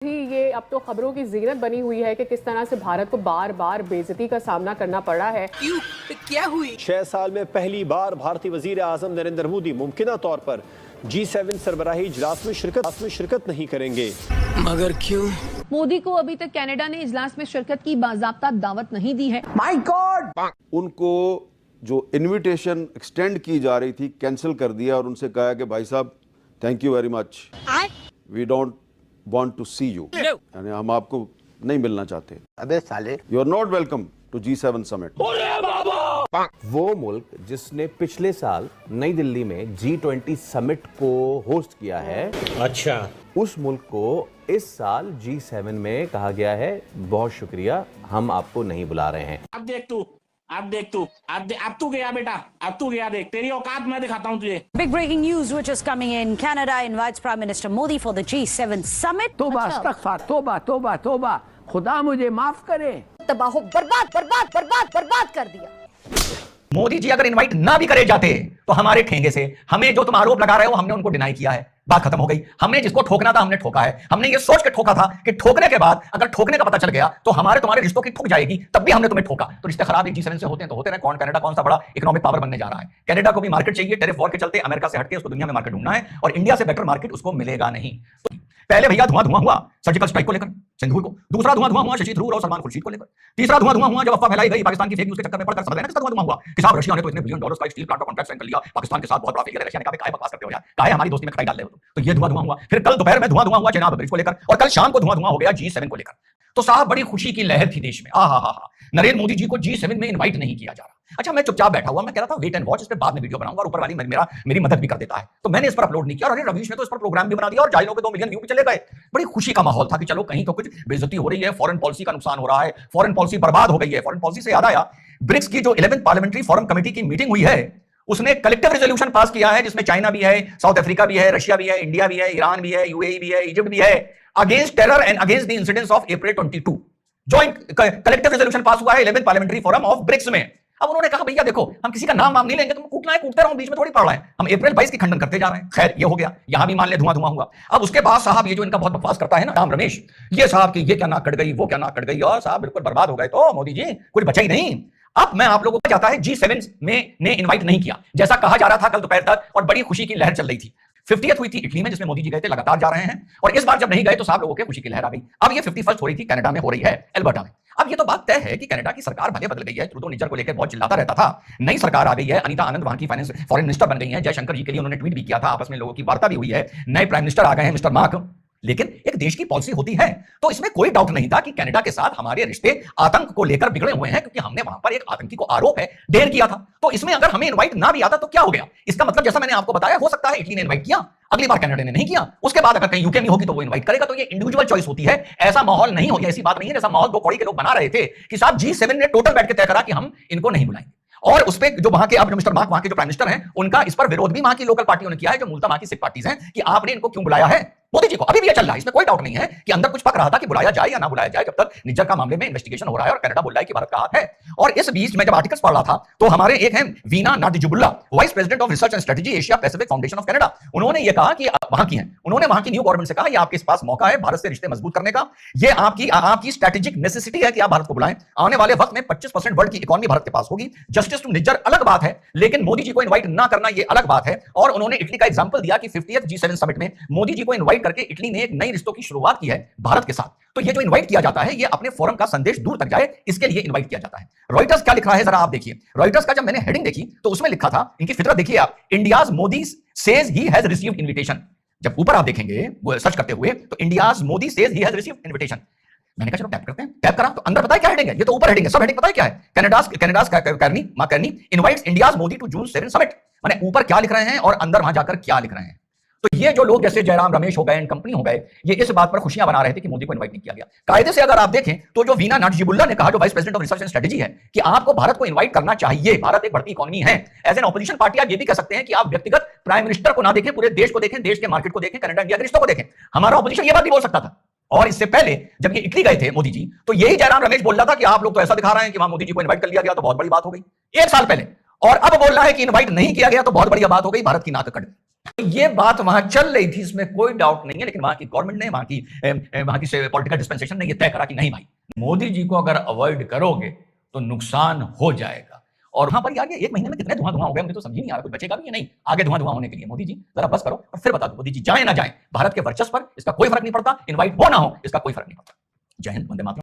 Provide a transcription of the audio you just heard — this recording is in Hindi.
ये अब तो खबरों की जीनत बनी हुई है कि किस तरह से भारत को बार बार बेइज्जती का सामना करना पड़ा है। क्या हुई? 6 साल में पहली बार भारतीय वजीर आजम नरेंद्र मोदी मुमकिना तौर पर G7 सरबराही इजलास में शिरकत नहीं करेंगे। मगर क्यों? मोदी को अभी तक कनाडा ने इजलास में शिरकत की बाज़ाब्ता दावत नहीं दी है। My God! उनको जो इनविटेशन एक्सटेंड की जा रही थी कैंसिल कर दिया और उनसे कहा कि भाई साहब thank you very much, we don't want to see you, यानी हम आपको नहीं मिलना चाहते। अबे साले, you are not welcome to G7 summit. वो मुल्क जिसने पिछले साल नई दिल्ली में G20 समिट को होस्ट किया है, अच्छा, उस मुल्क को इस साल G7 में कहा गया है बहुत शुक्रिया, हम आपको नहीं बुला रहे हैं। अब देख तू, अब तू गया बेटा, अब तू गया, देख तेरी औकात मैं दिखाता हूँ तुझे। Big breaking news which is coming in. Canada invites Prime Minister Modi for the G7 summit. तोबा अस्तगफार, तोबा तोबा तोबा, खुदा मुझे माफ करे। तबाह बर्बाद बर्बाद बर्बाद बर्बाद कर दिया। मोदी जी अगर इनवाइट ना भी करे जाते तो हमारे ठेंगे से हमें जो तुम आरोप लगा रहे हो हमने उनको डिनाई किया है, बात खत्म हो गई। हमने जिसको ठोकना था हमने ठोका है। हमने ये सोच के ठोका था कि ठोकने के बाद अगर ठोकने का पता चल गया तो हमारे तुम्हारे रिश्तों की ठुक जाएगी, तब भी हमने तुम्हें ठोका। तो रिश्ते खराब एक G7 से होते हैं तो होते रहे। कौन कनाडा कौन सा बड़ा इकोनॉमिक पावर बनने जा रहा है? कनाडा को भी मार्केट चाहिए, टेरिफ वॉर के चलते अमेरिका से हटके उसको दुनिया में मार्केट ढूंढना है और इंडिया से बेटर मार्केट उसको मिलेगा नहीं। तो पहले भैया धुआं हुआ सर्जिकल स्ट्राइक को लेकर सिंदूर को, दूसरा धुआं हुआ शशि थरूर और सलमान खुर्शीद को लेकर, तीसरा धुआं हुआ जब अफवाह फैलाई गई पाकिस्तान की फेक न्यूज़ के चक्कर में पड़कर, समझ लेना किसका धुआं हुआ कि साहब रशिया ने तो इतने बिलियन डॉलर्स का स्टील प्लांट का कॉन्ट्रैक्ट साइन कर लिया पाकिस्तान के साथ, बहुत बड़ा फेलियर है। रशिया ने कहा काय बकवास करते हो यार, काहे हमारी दोस्ती में खटाई डाल रहे हो। तो ये धुआं हुआ। फिर कल दोपहर में धुआं हुआ चेनाब ब्रिज को लेकर और कल शाम को धुआं हो गया G7 को लेकर। तो साहब बड़ी खुशी की लहर थी देश में। नरेंद्र मोदी जी को G7 में इनवाइट नहीं किया जा रहा। अच्छा, मैं चुपचाप बैठा हुआ, मैं कह रहा था वेट एंड वॉच, इस पे बाद में वीडियो बनाऊंगा और ऊपर वाली मेरी मदद भी कर देता है, तो मैंने इस पर अपलोड नहीं किया। और अरे रवीश ने तो इस पर प्रोग्राम भी बना दिया और जाइलों के 2 मिलियन व्यू भी चले गए। बड़ी खुशी का माहौल था कि चलो कहीं तो कुछ बेइज्जती हो रही है, फॉरेन पॉलिसी का नुकसान हो रहा है, फॉरेन पॉलिसी बर्बाद हो गई है। फॉरेन पॉलिसी से याद आया, ब्रिक्स की जो 11th पार्लियामेंट्री फोरम कमेटी की मीटिंग हुई है उसने कलेक्टिव रेजोल्यूशन पास किया है जिसमें चाइना भी है, साउथ अफ्रीका भी है, रशिया भी है, इंडिया भी है, ईरान भी है, यूएई भी है, इजिप्ट भी है, against terror and against the incidents of April 22। Joint collective resolution pass हुआ है 11th parliamentary forum of BRICS में। अब उन्होंने कहा भैया देखो हम किसी का नाम नहीं लेंगे, तुम कूटना है कूटते रहो, बीच में थोड़ी पड़ रहा है, हम अप्रैल 22 की खंडन करते जा रहे हैं। खैर ये हो गया, यहां भी मान ले धुआं हुआ। अब उसके बाद साहब ये जो इनका बहुत बकवास करता है ना राम रमेश, ये साहब की ये क्या नाक कट गई, वो क्या नाक कट गई, और साहब बिल्कुल बर्बाद हो गए। तो मोदी जी कुछ बचा ही नहीं। अब मैं आप लोगों को जाता है G7 में ने इनवाइट नहीं किया जैसा कहा जा रहा था कल दोपहर तक, और बड़ी खुशी की लहर चल रही थी। 50th हुई थी इटली में जिसमें मोदी जी गए थे, लगातार जा रहे हैं, और इस बार जब नहीं गए तो साहब लोगों के खुशी की लहर आ गई। अब ये 51st हो रही थी कनाडा में, हो रही है एल्बर्टा में। अब ये तो बात तय है कि कनाडा की सरकार भले बदल गई है, ट्रूडो निज्जर को लेकर बहुत चिल्लाता रहता था, नई सरकार आ गई है, अनीता आनंद वहां की फॉरेन मिनिस्टर बन गई है, जयशंकर जी के लिए उन्होंने ट्वीट भी किया था, आपस में लोगों की वार्ता भी हुई है, नए प्राइम मिनिस्टर आ गए हैं मिस्टर मार्क। लेकिन एक देश की पॉलिसी होती है तो इसमें कोई डाउट नहीं था कि कनाडा के साथ हमारे रिश्ते आतंक को लेकर बिगड़े हुए हैं, क्योंकि हमने वहां पर एक आतंकी को आरोप है ढेर किया था। तो इसमें अगर हमें इनवाइट ना भी आता तो क्या हो गया? इसका मतलब जैसा मैंने आपको बताया, हो सकता है इटली ने इनवाइट किया, अगली बार कनाडा ने नहीं किया, उसके बाद अगर कहीं यूके में होगी तो वो इनवाइट करेगा। तो ये इंडिविजुअल चॉइस होती है, ऐसा माहौल नहीं हो गया, ऐसी बात नहीं है जैसा माहौल 2 कौड़ी के लोग बना रहे थे कि साहब G7 ने टोटल बैठ के तय करा कि हम इनको नहीं बुलाएंगे। और उस पे जो वहां के अब मिस्टर मार्क वहां के जो प्राइम मिनिस्टर हैं, उनका इस पर विरोध भी वहां की लोकल पार्टियों ने किया है, जो मूलतः वहां की सिख पार्टीज हैं, कि आपने इनको क्यों बुलाया है मोदी जी को। अभी भी ये चल रहा है, इसमें कोई डाउट नहीं है कि अंदर कुछ पक रहा था कि बुलाया जाए या ना बुलाया जाए, जब तक निज्जर का मामले में इन्वेस्टिगेशन हो रहा है और कनाडा बोल रहा है कि भारत का हाथ है। और इस बीच में जब आर्टिकल्स पढ़ रहा था तो हमारे एक हैं Vina Nadjibulla, vice president of research and strategy Asia Pacific Foundation of Canada, उन्होंने ये कहा कि वहां की हैं, उन्होंने वहां की न्यू गवर्नमेंट से कहा ये आपके पास मौका है भारत से रिश्ते मजबूत करने का, ये आपकी स्ट्रेटेजिक नेसेसिटी है कि आप भारत को बुलाएं। आने वाले वक्त में 25% वर्ल्ड की इकोनॉमी भारत के पास होगी। जस्टिस टू निज्जर अलग बात है, लेकिन मोदी जी को इनवाइट ना करना ये अलग बात है। और उन्होंने इटली का एग्जांपल दिया कि 50th G7 समिट में मोदी जी को इनवाइट करके इटली ने एक नई रिश्तों की शुरुआत की है भारत के साथ। तो ये जो इनवाइट किया जाता है ये अपने फोरम का संदेश दूर तक जाए, इसके लिए इनवाइट किया जाता है। रॉयटर्स क्या लिख रहा है जरा आप देखिए। रॉयटर्स का जब मैंने हेडिंग देखी तो उसमें लिखा था, इनकी फितरत देखिए आप, India's Modi says he has received invitation. जब ऊपर आप देखेंगे वो सर्च करते हुए तो India's Modi says he has received invitation, मैंने कहा चलो टैप करते हैं, टैप करा तो अंदर पता है क्या हेडिंग है? ये तो ऊपर हेडिंग है, सब हेडिंग पता है क्या है? Canada's Carney invites India's Modi to June 7 summit. माने ऊपर क्या लिख रहे हैं और अंदर वहां जाकर क्या लिख रहे हैं। तो ये जो लोग जैसे जयराम रमेश हो गए एंड कंपनी हो गए, ये इस बात पर खुशियां बना रहे थे कि मोदी को इनवाइट नहीं किया गया। कायदे से अगर आप देखें तो जो वीना नाडिजुबुल्ला ने कहा, जो vice president of research and strategy है, कि आपको भारत को इनवाइट करना चाहिए, भारत एक बढ़ती इकोनॉमी है। एज एन ऑपोजिशन पार्टी आप ये भी कह सकते हैं कि आप व्यक्तिगत प्राइम मिनिस्टर को ना देखें, पूरे देश को देखें, देश के मार्केट को देखें, कनाडा इंडिया के रिश्तों को देखें। हमारा ऑपोजिशन ये बात भी बोल सकता था। और इससे पहले जब ये इटली गए थे मोदी जी, तो यही जयराम रमेश बोल रहा था कि आप लोग तो ऐसा दिखा रहे हैं कि वहां मोदी जी को इनवाइट कर लिया गया तो बहुत बड़ी बात हो गई, 1 साल पहले। और अब बोल रहा है कि इनवाइट नहीं किया गया तो बहुत बड़ी बात हो गई, भारत की नाक कट गई। ये बात वहां चल रही थी, इसमें कोई डाउट नहीं है, लेकिन वहां की गवर्नमेंट ने, वहां की पॉलिटिकल डिस्पेंसेशन ने ये तय करा कि नहीं भाई, मोदी जी को अगर अवॉइड करोगे तो नुकसान हो जाएगा। और वहां पर आगे 1 महीने में कितने धुआं हो गए, मुझे तो समझ ही नहीं आ रहा, कुछ बचेगा भी या नहीं आगे धुआं होने के लिए। मोदी जी जरा बस करो और फिर बता दो, मोदी जी जाए ना जाए, भारत के वर्चस्व पर इसका कोई फर्क नहीं पड़ता, इनवाइट हो ना हो इसका कोई फर्क नहीं पड़ता। जय हिंद, वंदे मातरम।